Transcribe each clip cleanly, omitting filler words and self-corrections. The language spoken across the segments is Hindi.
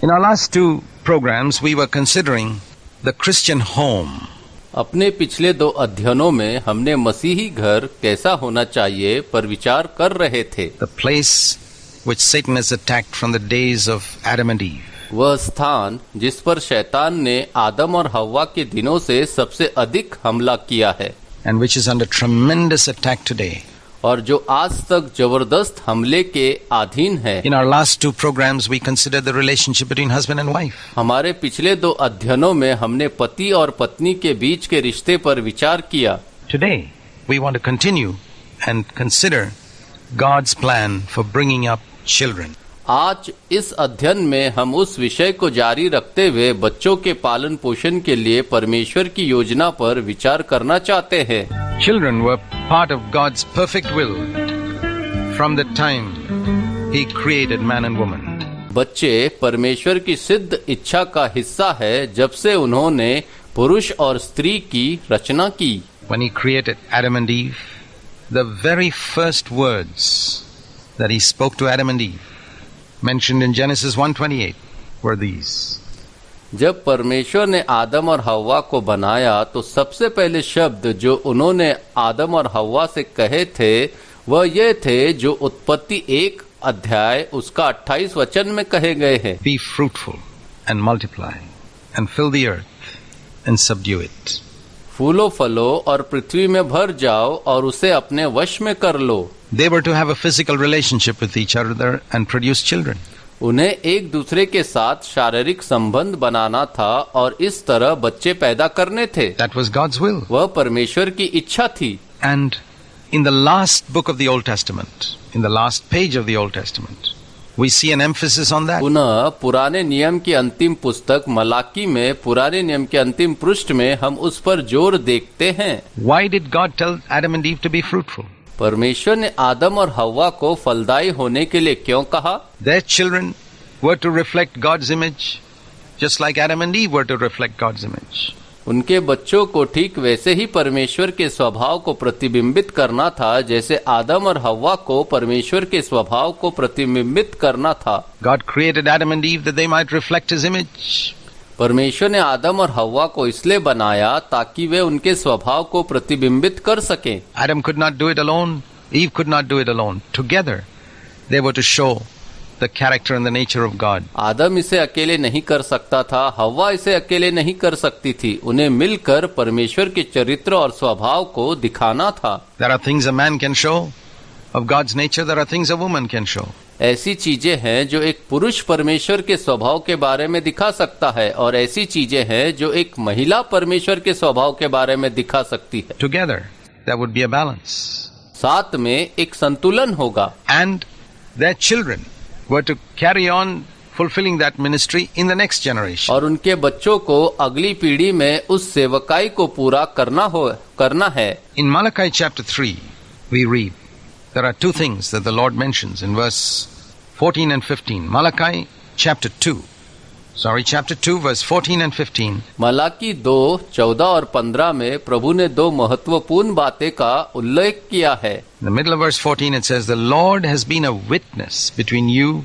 In our last two programs, we were considering the Christian home. अपने पिछले दो अध्ययनों में हमने मसीही घर कैसा होना चाहिए पर विचार कर रहे थे। The place which Satan has attacked from the days of Adam and Eve. वह स्थान जिस पर शैतान ने आदम और हव्वा के दिनों से सबसे अधिक हमला किया है, And which is under tremendous attack today. और जो आज तक जबरदस्त हमले के अधीन है। In our last two programs, we considered the relationship between husband and wife. हमारे पिछले दो अध्ययनों में हमने पति और पत्नी के बीच के रिश्ते पर विचार किया। Today, we want to continue and consider God's plan for bringing up children. आज इस अध्ययन में हम उस विषय को जारी रखते हुए बच्चों के पालन पोषण के लिए परमेश्वर की योजना पर विचार करना चाहते हैं। Children were part of God's perfect will from the time He created man and woman. बच्चे परमेश्वर की सिद्ध इच्छा का हिस्सा है जब से उन्होंने पुरुष और स्त्री की रचना की। When He created Adam and Eve, the very first words that He spoke to Adam and Eve, mentioned in Genesis 1:28, were these. जब परमेश्वर ने आदम और हव्वा को बनाया तो सबसे पहले शब्द जो उन्होंने आदम और हव्वा से कहे थे वह ये थे जो उत्पत्ति 1 अध्याय उसका 28 वचन में कहे गए हैं। Be fruitful and multiply and fill the earth and subdue it. फूलो फलो और पृथ्वी में भर जाओ और उसे अपने वश में कर लो। They were to have a physical relationship with each other and produce children. उन्हें एक दूसरे के साथ शारीरिक संबंध बनाना था और इस तरह बच्चे पैदा करने थे। That was God's will. वह परमेश्वर की इच्छा थी। And in the last book of the Old Testament, in the last page of the Old Testament, we see an emphasis on that. पुनः पुराने नियम की अंतिम पुस्तक मलाकी में पुराने नियम के अंतिम पृष्ठ में हम उस पर जोर देखते हैं। Why did God tell Adam and Eve to be fruitful? परमेश्वर ने आदम और हव्वा को फलदायी होने के लिए क्यों कहा? Their children were to reflect God's image, just like Adam and Eve were to reflect God's image. उनके बच्चों को ठीक वैसे ही परमेश्वर के स्वभाव को प्रतिबिंबित करना था जैसे आदम और हव्वा को परमेश्वर के स्वभाव को प्रतिबिंबित करना था। God created Adam and Eve that they might reflect His image. परमेश्वर ने आदम और हव्वा को इसलिए बनाया ताकि वे उनके स्वभाव को प्रतिबिंबित कर सकें। Adam could not do it alone. Eve could not do it alone. Together, they were to show the character and the nature of God. आदम इसे अकेले नहीं कर सकता था, हव्वा इसे अकेले नहीं कर सकती थी। उन्हें मिलकर परमेश्वर के चरित्र और स्वभाव को दिखाना था। There are things a man can show of God's nature. There are things a woman can show. ऐसी चीजें हैं जो एक पुरुष परमेश्वर के स्वभाव के बारे में दिखा सकता है और ऐसी चीजें हैं जो एक महिला परमेश्वर के स्वभाव के बारे में दिखा सकती है। Together, there would be a balance. साथ में एक संतुलन होगा। And their children were to carry on fulfilling that ministry in the next generation. और उनके बच्चों को अगली पीढ़ी में उस सेवकाई को पूरा करना है। In Malachi chapter 3, we read, there are two things that the Lord mentions in verse 14 and 15. Malachi chapter 2, verse 14 and 15. Malachi 2, 14 और 15 में प्रभु ने दो महत्वपूर्ण बातें का उल्लेख किया है। In the middle of verse 14 it says, the Lord has been a witness between you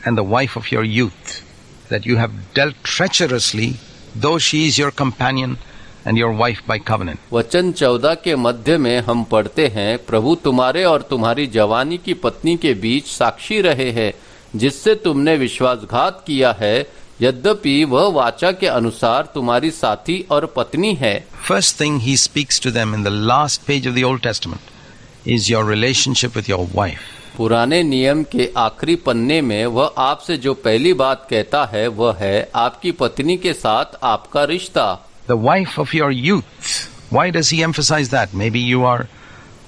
and the wife of your youth, that you have dealt treacherously, though she is your companion and your wife by covenant. वचन 14 के मध्य में हम पढ़ते हैं, प्रभु तुम्हारे और तुम्हारी जवानी की पत्नी के बीच साक्षी रहे हैं, जिससे तुमने विश्वासघात किया है, यद्यपि वह वाचा के अनुसार तुम्हारी साथी और पत्नी है। First thing he speaks to them in the last page of the Old Testament is your relationship with your wife. पुराने नियम के आखिरी पन्ने में वह आपसे जो पहली बात कहता है वह है आपकी पत्नी के साथ आपका रिश्ता। The wife of your youth. Why does he emphasize that? Maybe you are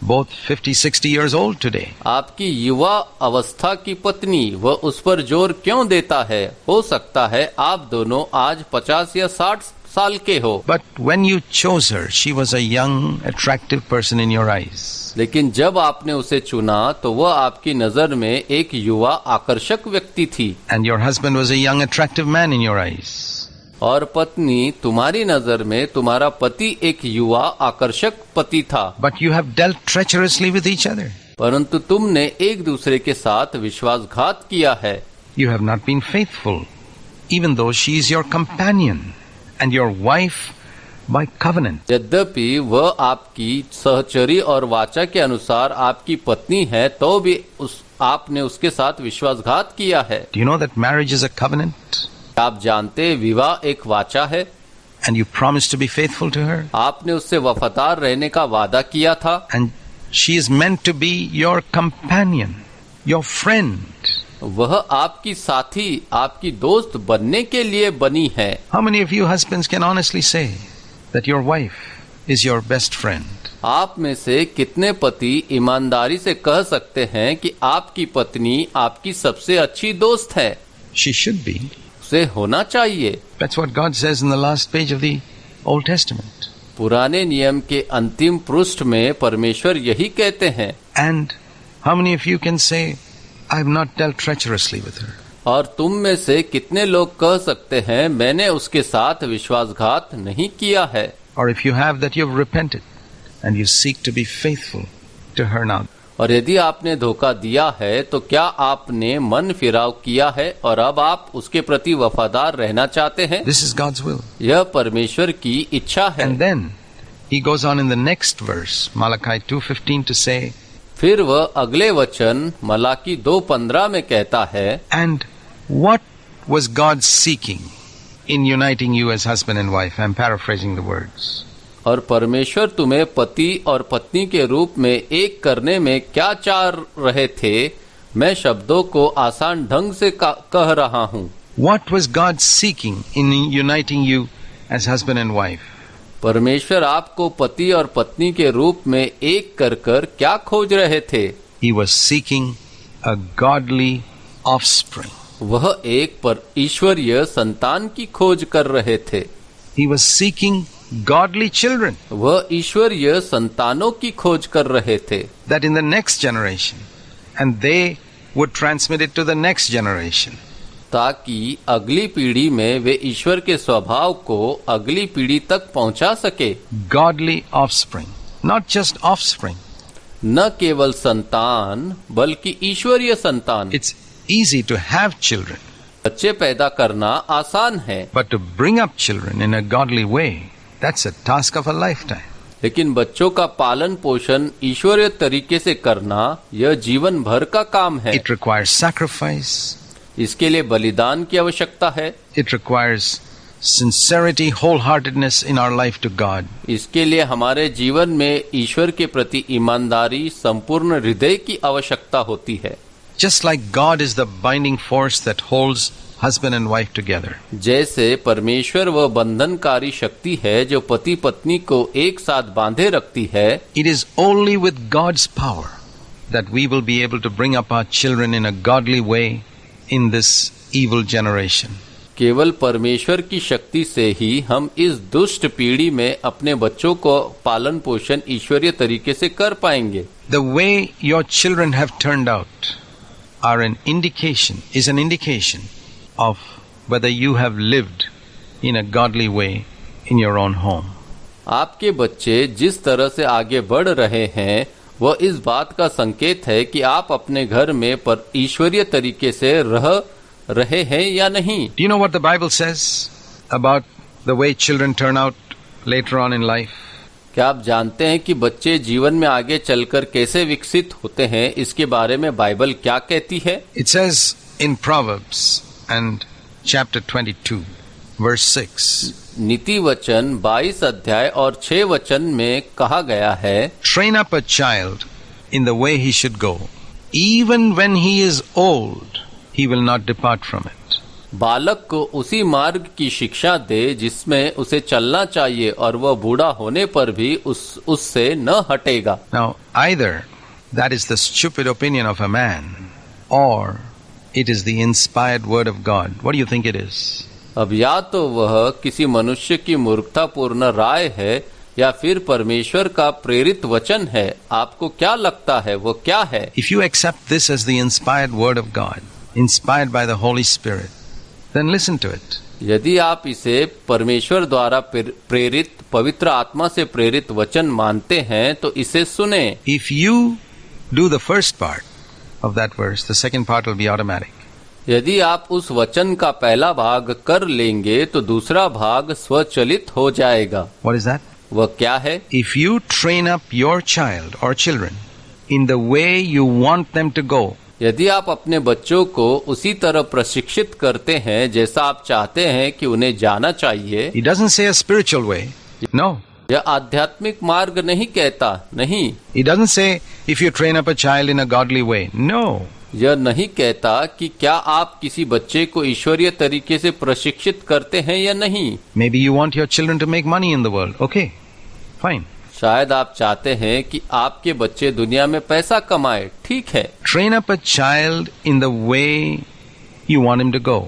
both 50, 60 years old today. आपकी युवा अवस्था की पत्नी, वह उस पर जोर क्यों देता है? हो सकता है आप दोनों आज 50 या 60 साल के हो। But when you chose her, she was a young, attractive person in your eyes. लेकिन जब आपने उसे चुना तो वह आपकी नजर में एक युवा आकर्षक व्यक्ति थी। And your husband was a young, attractive man in your eyes. और पत्नी तुम्हारी नजर में तुम्हारा पति एक युवा आकर्षक पति था। But you have dealt treacherously with each other. परंतु तुमने एक दूसरे के साथ विश्वासघात किया है। You have not been faithful even though she is your companion and your wife by covenant. यद्यपि वह आपकी सहचरी और वाचा के अनुसार आपकी पत्नी है, तो भी आपने उसके साथ विश्वासघात किया है। Do you know that marriage is a covenant? आप जानते विवाह एक वाचा है। And you promised to be faithful to her? आपने उससे वफादार रहने का वादा किया था। And she is meant to be your companion, your friend. वह आपकी साथी, आपकी दोस्त बनने के लिए बनी है। How many of you husbands can honestly say that your wife is your best friend? आप में से कितने पति ईमानदारी से कह सकते हैं कि आपकी पत्नी आपकी सबसे अच्छी दोस्त है? She should be. उसे होना चाहिए। That's what God says in the last page of the Old Testament. पुराने नियम के अंतिम पृष्ठ में परमेश्वर यही कहते हैं। And how many of you can say, I have not dealt treacherously with her? और तुम में से कितने लोग कह सकते हैं, मैंने उसके साथ विश्वासघात नहीं किया है? Or if you have, that you have repented and you seek to be faithful to her now. और यदि आपने धोखा दिया है, तो क्या आपने मन फिराव किया है और अब आप उसके प्रति वफादार रहना चाहते हैं? This is God's will. यह परमेश्वर की इच्छा है। And then he goes on in the next verse, Malachi 2:15, to say, फिर वह अगले वचन मलाकी 2:15 में कहता है, and what was God seeking in uniting you as husband and wife? I'm paraphrasing the words. और परमेश्वर तुम्हें पति और पत्नी के रूप में एक करने में क्या चाह रहे थे? मैं शब्दों को आसान ढंग से कह रहा हूँ। What was God seeking in uniting you as husband and wife? परमेश्वर आपको पति और पत्नी के रूप में एक कर क्या खोज रहे थे? He was seeking a godly offspring. वह एक पर ईश्वरीय संतान की खोज कर रहे थे। He was seeking godly children. वह ईश्वरीय संतानों की खोज कर रहे थे। That in the next generation, and they would transmit it to the next generation. ताकि अगली पीढ़ी में वे ईश्वर के स्वभाव को अगली पीढ़ी तक पहुंचा सके। Godly offspring, not just offspring. न केवल संतान बल्कि ईश्वरीय संतान। It's easy to have children, बच्चे पैदा करना आसान है, but to bring up children in a godly way, that's a task of a lifetime. लेकिन बच्चों का पालन पोषण ईश्वरीय तरीके से करना यह जीवन भर का काम है। It requires sacrifice. इसके लिए बलिदान की आवश्यकता है। It requires sincerity, wholeheartedness in our life to God. इसके लिए हमारे जीवन में ईश्वर के प्रति ईमानदारी, संपूर्ण हृदय की आवश्यकता होती है। Just like God is the binding force that holds husband and wife together. जैसे परमेश्वर वह बंधनकारी शक्ति है जो पति पत्नी को एक साथ बांधे रखती है। It is only with God's power that we will be able to bring up our children in a godly way in this evil generation. केवल परमेश्वर की शक्ति से ही हम इस दुष्ट पीढ़ी में अपने बच्चों को पालन पोषण ईश्वरीय तरीके से कर पाएंगे। The way your children have turned out is an indication of whether you have lived in a godly way in your own home. आपके बच्चे जिस तरह से आगे बढ़ रहे हैं, वह इस बात का संकेत है कि आप अपने घर में पर ईश्वरीय तरीके से रह रहे हैं या नहीं। Do you know what the Bible says about the way children turn out later on in life? क्या आप जानते हैं कि बच्चे जीवन में आगे चलकर कैसे विकसित होते हैं? इसके बारे में बाइबल क्या कहती है? It says in Proverbs and chapter 22 verse 6. नीति वचन 22 अध्याय और 6 वचन में कहा गया है, Train up a child in the way he should go. Even when he is old, he will not depart from it. बालक को उसी मार्ग की शिक्षा दे जिसमें उसे चलना चाहिए और वह बूढ़ा होने पर भी उससे न हटेगा। Now, either that is the stupid opinion of a man, or it is the inspired word of God. What do you think it is? अब या तो वह किसी मनुष्य की मूर्खतापूर्ण राय है या फिर परमेश्वर का प्रेरित वचन है। आपको क्या लगता है वो क्या है? If you accept this as the inspired word of God, inspired by the Holy Spirit, then listen to it. यदि आप इसे परमेश्वर द्वारा प्रेरित पवित्र आत्मा से प्रेरित वचन मानते हैं तो इसे सुने। If you do the first part of that verse, the second part will be automatic. यदि आप उस वचन का पहला भाग कर लेंगे तो दूसरा भाग स्वचलित हो जाएगा। What is that? वह क्या है? If you train up your child or children in the way you want them to go, यदि आप अपने बच्चों को उसी तरह प्रशिक्षित करते हैं जैसा आप चाहते हैं कि उन्हें जाना चाहिए, he doesn't say a spiritual way. No. यह आध्यात्मिक मार्ग नहीं कहता, नहीं। He doesn't say if you train up a child in a godly way. No. यह नहीं कहता कि क्या आप किसी बच्चे को ईश्वरीय तरीके से प्रशिक्षित करते हैं या नहीं। Maybe you want your children to make money in the world. Okay, fine. शायद आप चाहते हैं कि आपके बच्चे दुनिया में पैसा कमाए, ठीक है। Train up a child in the way you want him to go.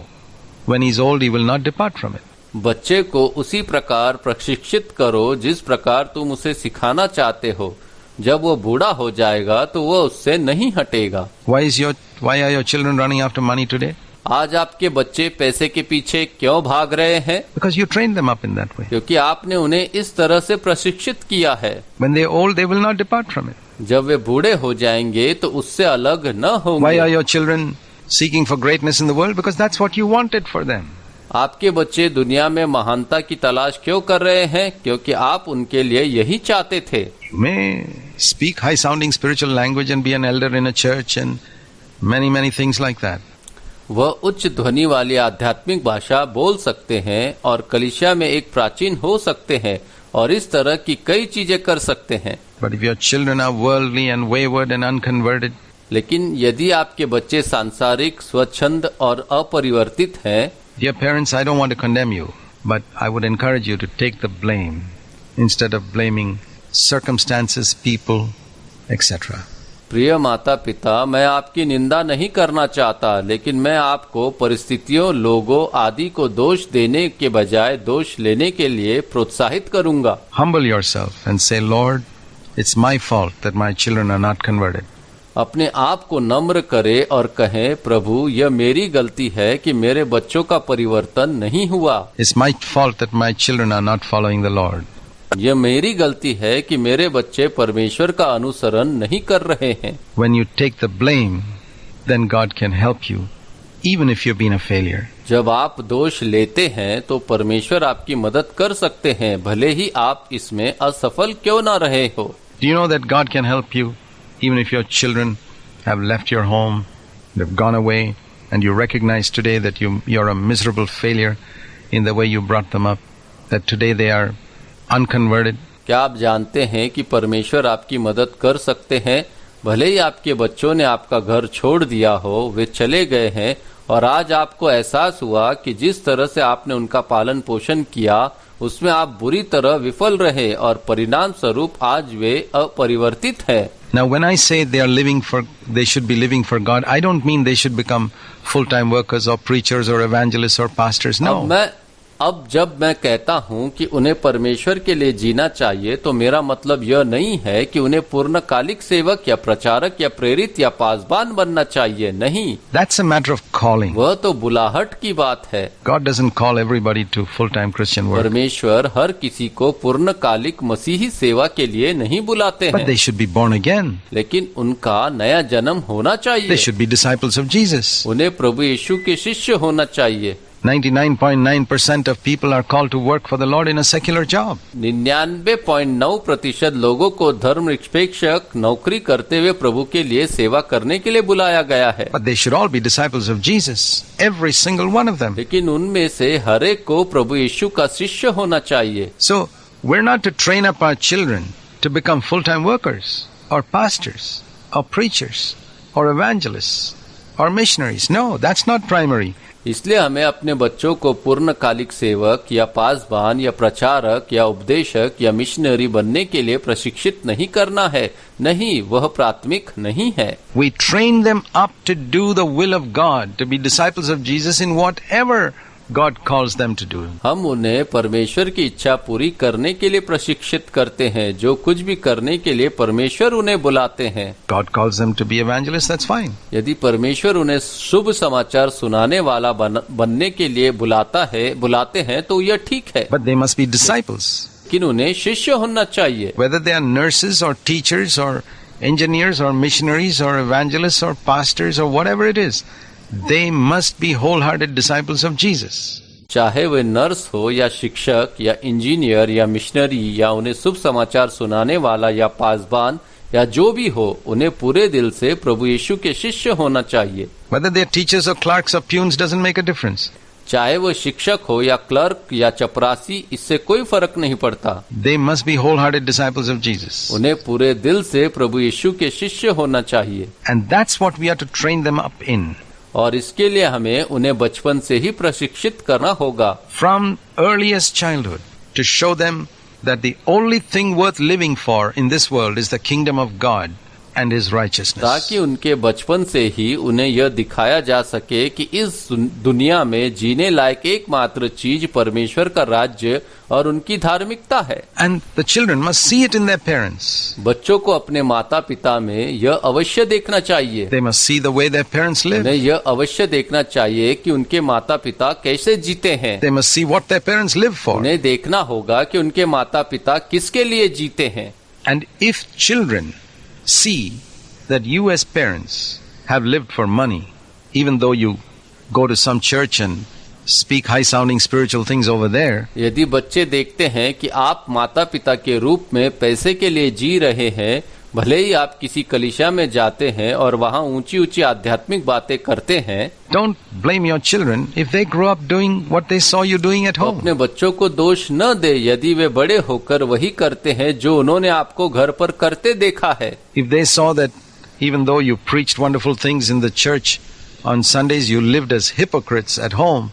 When he's old, he will not depart from it. बच्चे को उसी प्रकार प्रशिक्षित करो जिस प्रकार तुम उसे सिखाना चाहते हो। जब वो बूढ़ा हो जाएगा तो वह उससे नहीं हटेगा। Why are your children running after money today? आज आपके बच्चे पैसे के पीछे क्यों भाग रहे हैं? Because you trained them up in that way. क्योंकि आपने उन्हें इस तरह से प्रशिक्षित किया है। When they're old, they will not depart from it. जब वे बूढ़े हो जाएंगे तो उससे अलग न होंगे। Why are your children seeking for greatness in the world? Because that's what you wanted for them. आपके बच्चे दुनिया में महानता की तलाश क्यों कर रहे हैं? क्योंकि आप उनके लिए यही चाहते थे। You may speak high-sounding spiritual language and be an elder in a church and many things like that. वह उच्च ध्वनि वाली आध्यात्मिक भाषा बोल सकते हैं और कलीसिया में एक प्राचीन हो सकते हैं और इस तरह की कई चीजें कर सकते हैं। But if your children are worldly and wayward and unconverted, लेकिन यदि आपके बच्चे सांसारिक, स्वच्छंद और अपरिवर्तित हैं, dear parents, I don't want to condemn you, but I would encourage you to take the blame instead of blaming circumstances, people, etc. प्रिय माता पिता, मैं आपकी निंदा नहीं करना चाहता, लेकिन मैं आपको परिस्थितियों, लोगों आदि को दोष देने के बजाय दोष लेने के लिए प्रोत्साहित करूंगा। Humble yourself and say, Lord, it's my fault that my children are not converted. अपने आप को नम्र करे और कहें, प्रभु, यह मेरी गलती है कि मेरे बच्चों का परिवर्तन नहीं हुआ। It's my fault that my children are not following the Lord. यह मेरी गलती है कि मेरे बच्चे परमेश्वर का अनुसरण नहीं कर रहे हैं। When you take the blame, then God can help you, even if you've been a failure. जब आप दोष लेते हैं तो परमेश्वर आपकी मदद कर सकते हैं, भले ही आप इसमें असफल क्यों न रहे हो। Do you know that God can help you, even if your children have left your home, they've gone away, and you recognize today that you're a miserable failure in the way you brought them up, that today they are unconverted? क्या आप जानते हैं कि परमेश्वर आपकी मदद कर सकते हैं, भले ही आपके बच्चों ने आपका घर छोड़ दिया हो, वे चले गए हैं और आज आपको एहसास हुआ कि जिस तरह से आपने उनका पालन पोषण किया उसमें आप बुरी तरह विफल रहे और परिणाम स्वरूप आज वे अपरिवर्तित हैं। Now when I say they should be living for God, I don't mean they should become full-time workers or preachers or evangelists or pastors. No. अब जब मैं कहता हूं कि उन्हें परमेश्वर के लिए जीना चाहिए तो मेरा मतलब यह नहीं है कि उन्हें पूर्णकालिक सेवक या प्रचारक या प्रेरित या पासबान बनना चाहिए, नहीं। That's a matter of calling. वह तो बुलाहट की बात है। God doesn't call everybody to full-time Christian work. परमेश्वर हर किसी को पूर्णकालिक मसीही सेवा के लिए नहीं बुलाते हैं। But they should be born again. लेकिन उनका नया जन्म होना चाहिए। They should be disciples of Jesus. उन्हें प्रभु यीशु के शिष्य होना चाहिए। 99.9% of people are called to work for the Lord in a secular job. 99.9% लोगों को धर्मनिरपेक्ष नौकरी करते हुए प्रभु के लिए सेवा करने के लिए बुलाया गया है। But they should all be disciples of Jesus, every single one of them. लेकिन उनमें से हर एक को प्रभु यीशु का शिष्य होना चाहिए। So we're not to train up our children to become full-time workers or pastors or preachers or evangelists or missionaries. No, that's not primary. इसलिए हमें अपने बच्चों को पूर्णकालिक सेवक या पासबान या प्रचारक या उपदेशक या मिशनरी बनने के लिए प्रशिक्षित नहीं करना है, नहीं, वह प्राथमिक नहीं है। We train them up to do the will of God, to be disciples of Jesus in whatever God calls them to do. हम उन्हें परमेश्वर की इच्छा पूरी करने के लिए प्रशिक्षित करते हैं, जो कुछ भी करने के लिए परमेश्वर उन्हें बुलाते हैं। God calls them to be evangelists, that's fine. यदि परमेश्वर उन्हें शुभ समाचार सुनाने वाला बनने के लिए बुलाते हैं तो यह ठीक है। But they must be disciples. लेकिन उन्हें शिष्य होना चाहिए। Whether they are nurses or teachers or engineers or missionaries or evangelists or pastors or whatever it is, they must be wholehearted disciples of Jesus. चाहे वे नर्स हो या शिक्षक या इंजीनियर या मिशनरी या उन्हें शुभ समाचार सुनाने वाला या पासबान या जो भी हो, उन्हें पूरे दिल से प्रभु यीशु के शिष्य होना चाहिए। Whether they're teachers or clerks or peons doesn't make a difference. चाहे वो शिक्षक हो या क्लर्क या चपरासी, इससे कोई फर्क नहीं पड़ता। They must be wholehearted disciples of Jesus. उन्हें पूरे दिल से प्रभु यीशु के शिष्य होना चाहिए। And that's what we are to train them up in. और इसके लिए हमें उन्हें बचपन से ही प्रशिक्षित करना होगा। From earliest childhood, to show them that the only thing worth living for in this world is the kingdom of God and His righteousness. ताकि उनके बचपन से ही उन्हें यह दिखाया जा सके कि इस दुनिया में जीने लायक एकमात्र चीज परमेश्वर का राज्य और उनकी धार्मिकता है। And the children must see it in their parents. बच्चों को अपने माता पिता में यह अवश्य देखना चाहिए। They must see the way their parents live. उन्हें यह अवश्य देखना चाहिए कि उनके माता पिता कैसे जीते हैं। They must see what their parents live for. उन्हें देखना होगा कि उनके माता पिता किसके लिए जीते हैं। And if children see that you as parents have lived for money, even though you go to some church and speak high-sounding spiritual things over there, यदि बच्चे देखते हैं कि आप माता पिता के रूप में पैसे के लिए जी रहे हैं, भले ही आप किसी कलीसिया में जाते हैं और वहाँ ऊंची ऊंची आध्यात्मिक बातें करते हैं, don't blame your children if they grow up doing what they saw you doing at home. अपने बच्चों को दोष न दे यदि वे बड़े होकर वही करते हैं जो उन्होंने आपको घर पर करते देखा है। If they saw that even though you preached wonderful things in the church on Sundays, you lived as hypocrites at home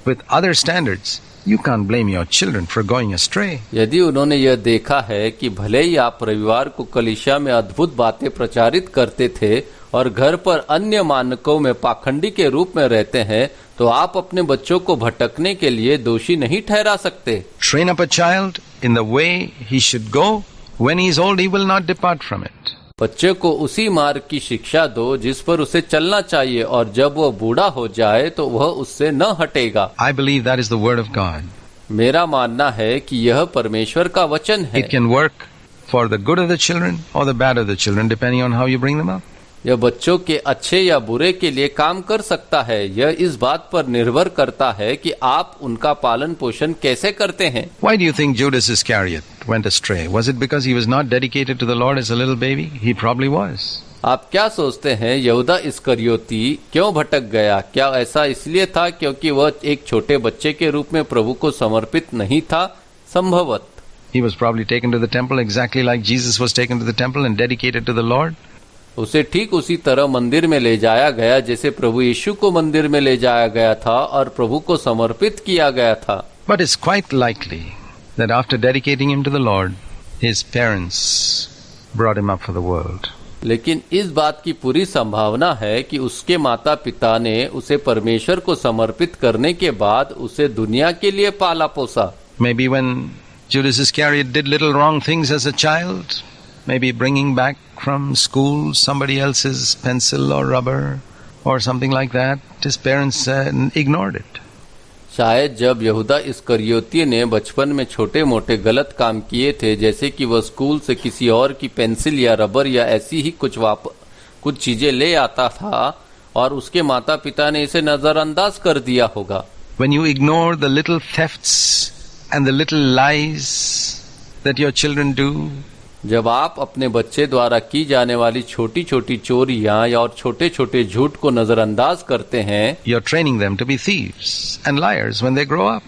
with other standards, you can't blame your children for going astray. यदि उन्होंने यह देखा है कि भले ही आप रविवार को कलीसिया में अद्भुत बातें प्रचारित करते थे और घर पर अन्य मानकों में पाखंडी के रूप में रहते हैं, तो आप अपने बच्चों को भटकने के लिए दोषी नहीं ठहरा सकते। Train up a child in the way he should go. When he is old, he will not depart from it. बच्चे को उसी मार्ग की शिक्षा दो जिस पर उसे चलना चाहिए, और जब वह बूढ़ा हो जाए तो वह उससे न हटेगा। I believe that is the word of God. मेरा मानना है कि यह परमेश्वर का वचन है। It can work for the good of the children or the bad of the children, depending on how you bring them up. यह बच्चों के अच्छे या बुरे के लिए काम कर सकता है। यह इस बात पर निर्भर करता है कि आप उनका पालन पोषण कैसे करते हैं। Why do you think Judas Iscariot went astray? Was it because he was not dedicated to the Lord as a little baby? He probably was. आप क्या सोचते हैं यहूदा इस्करियोती क्यों भटक गया? क्या ऐसा इसलिए था क्योंकि वह एक छोटे बच्चे के रूप में प्रभु को समर्पित नहीं था? संभवत। He was probably taken to the temple exactly like Jesus was taken to the temple and dedicated to the Lord. उसे ठीक उसी तरह मंदिर में ले जाया गया जैसे प्रभु यीशु को मंदिर में ले जाया गया था और प्रभु को समर्पित किया गया था। But it's quite likely that after dedicating him to the Lord, his parents brought him up for the world. लेकिन इस बात की पूरी संभावना है कि उसके माता पिता ने उसे परमेश्वर को समर्पित करने के बाद उसे दुनिया के लिए पाला पोसा। Maybe when Judas Iscariot did little wrong things as a child, maybe bringing back from school somebody else's pencil or rubber or something like that, his parents ignored it. शायद जब यहूदा इस्करियोती ने बचपन में छोटे मोटे गलत काम किए थे, जैसे कि वह स्कूल से किसी और की पेंसिल या रबर या ऐसी ही कुछ चीजें ले आता था और उसके माता पिता ने इसे नजरअंदाज कर दिया होगा। When you ignore the little thefts and the little lies that your children do, जब आप अपने बच्चे द्वारा की जाने वाली छोटी छोटी चोरियां या और छोटे छोटे झूठ को नजरअंदाज करते हैं, you're training them to be thieves and liars when they grow up.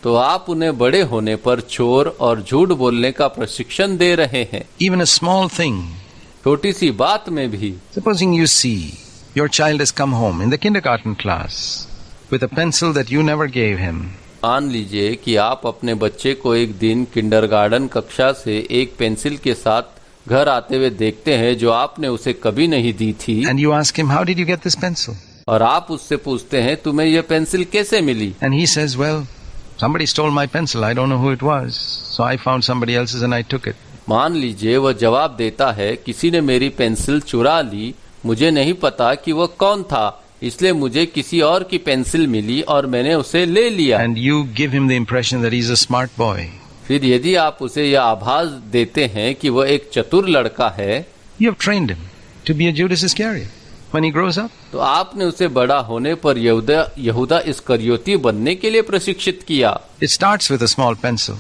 तो आप उन्हें बड़े होने पर चोर और झूठ बोलने का प्रशिक्षण दे रहे हैं। Even a small thing. छोटी सी बात में भी। Supposing you see your child has come home in the kindergarten class with a pencil that you never gave him. मान लीजिए कि आप अपने बच्चे को एक दिन किंडरगार्टन कक्षा से एक पेंसिल के साथ घर आते हुए देखते हैं जो आपने उसे कभी नहीं दी थी। And you ask him, how did you get this pencil? और आप उससे पूछते हैं तुम्हें यह पेंसिल कैसे मिली? And he says, well, somebody stole my pencil. I don't know who it was. So I found somebody else's and I took it. मान लीजिए वह जवाब देता है किसी ने मेरी पेंसिल चुरा ली, मुझे नहीं पता कि वह कौन था, इसलिए मुझे किसी और की पेंसिल मिली और मैंने उसे ले लिया। And you give him the impression that he's a smart boy. फिर यदि आप उसे यह आभास देते हैं कि वह एक चतुर लड़का है, You have trained him to be a Judas Iscariot. when he grows up? तो आपने उसे बड़ा होने पर यहूदा इस्करियोती बनने के लिए प्रशिक्षित किया। It starts with a small pencil.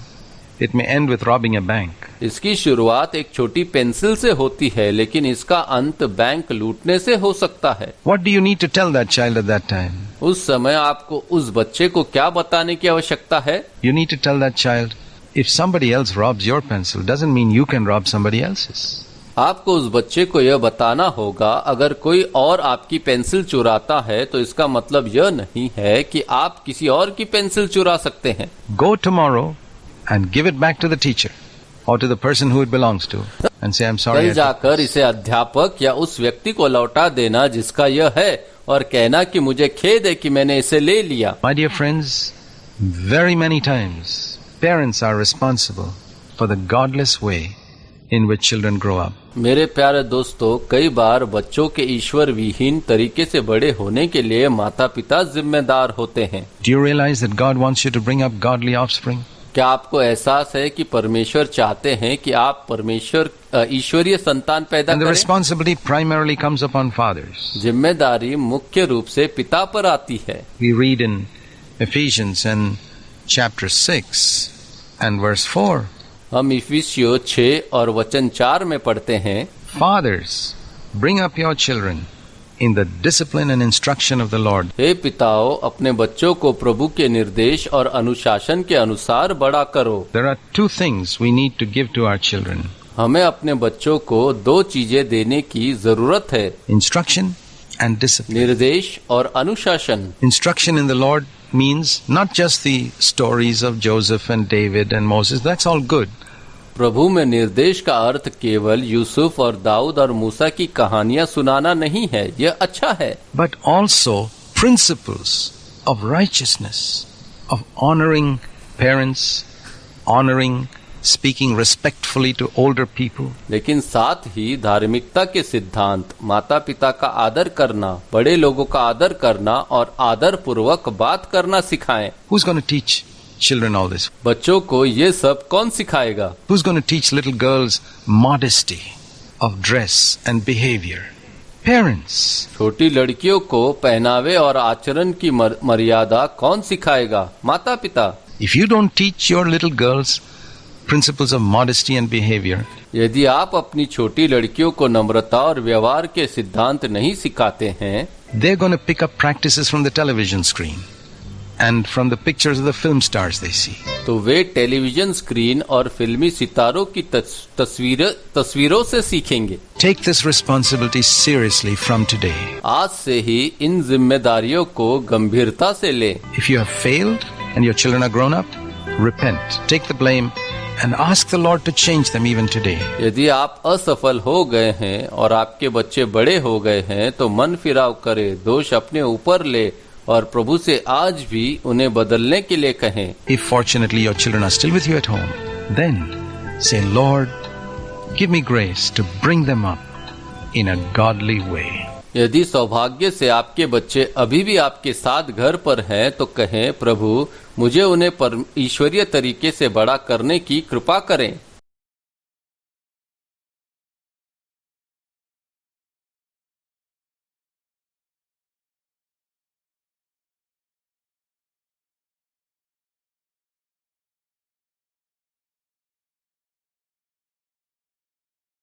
It may end with robbing a bank. इसकी शुरुआत एक छोटी पेंसिल से होती है, लेकिन इसका अंत बैंक लूटने से हो सकता है। What do you need to tell that child at that time? उस समय आपको उस बच्चे को क्या बताने की आवश्यकता है? You need to tell that child, if somebody else robs your pencil, doesn't mean you can rob somebody else's. आपको उस बच्चे को यह बताना होगा, अगर कोई और आपकी पेंसिल चुराता है तो इसका मतलब यह नहीं है कि आप किसी और की पेंसिल चुरा सकते हैं। Go tomorrow and give it back to the teacher or to the person who it belongs to and say, I'm sorry. कल जाकर इसे अध्यापक या उस व्यक्ति को लौटा देना जिसका यह है, और कहना कि मुझे खेद है कि मैंने इसे ले लिया। My dear friends, very many times parents are responsible for the godless way in which children grow up. मेरे प्यारे दोस्तों, कई बार बच्चों के ईश्वर विहीन तरीके से बड़े होने के लिए माता पिता जिम्मेदार होते हैं। Do you realize that God wants you to bring up godly offspring? क्या आपको एहसास है कि परमेश्वर चाहते हैं कि आप ईश्वरीय संतान पैदा And the करें? responsibility primarily comes upon fathers. जिम्मेदारी मुख्य रूप से पिता पर आती है। We read in Ephesians and chapter 6 and verse 4. हम इफिसियों 6 और वचन 4 में पढ़ते हैं, Fathers, bring up your children in the discipline and instruction of the Lord. हे पिताओं, अपने बच्चों को प्रभु के निर्देश और अनुशासन के अनुसार बड़ा करो। There are two things we need to give to our children. हमें अपने बच्चों को 2 चीजें देने की जरूरत है, Instruction and discipline. निर्देश और अनुशासन। Instruction in the Lord means not just the stories of Joseph and David and Moses. That's all good. प्रभु में निर्देश का अर्थ केवल यूसुफ और दाऊद और मूसा की कहानियां सुनाना नहीं है, यह अच्छा है, But also principles of righteousness, of honoring parents, honoring, speaking respectfully to older people. लेकिन साथ ही धार्मिकता के सिद्धांत, माता पिता का आदर करना, बड़े लोगों का आदर करना और आदर पूर्वक बात करना सिखाएं। Who's going to teach children all this? बच्चों को ये सब कौन सिखाएगा? Who's going to teach little girls modesty of dress and behavior? Parents. छोटी लड़कियों को पहनावे और आचरण की मर्यादा कौन सिखाएगा? माता पिता। If you don't teach your little girls principles of modesty and behavior, यदि आप अपनी छोटी लड़कियों को नम्रता और व्यवहार के सिद्धांत नहीं सिखाते हैं, they're going to pick up practices from the television screen and from the pictures of the film stars they see. तो वे टेलीविजन स्क्रीन और फिल्मी सितारों की तस्वीरों से सीखेंगे। Take this responsibility seriously from today. आज से ही इन जिम्मेदारियों को गंभीरता से ले। If you have failed and your children are grown up, repent, take the blame and ask the Lord to change them even today. यदि आप असफल हो गए हैं और आपके बच्चे बड़े हो गए हैं तो मन फिराव करे, दोष अपने ऊपर ले और प्रभु से आज भी उन्हें बदलने के लिए कहें। If fortunately your children are still with you at home, then say, Lord, give me grace to bring them up in a godly way. यदि सौभाग्य से आपके बच्चे अभी भी आपके साथ घर पर हैं तो कहें, प्रभु मुझे उन्हें ईश्वरीय तरीके से बड़ा करने की कृपा करें।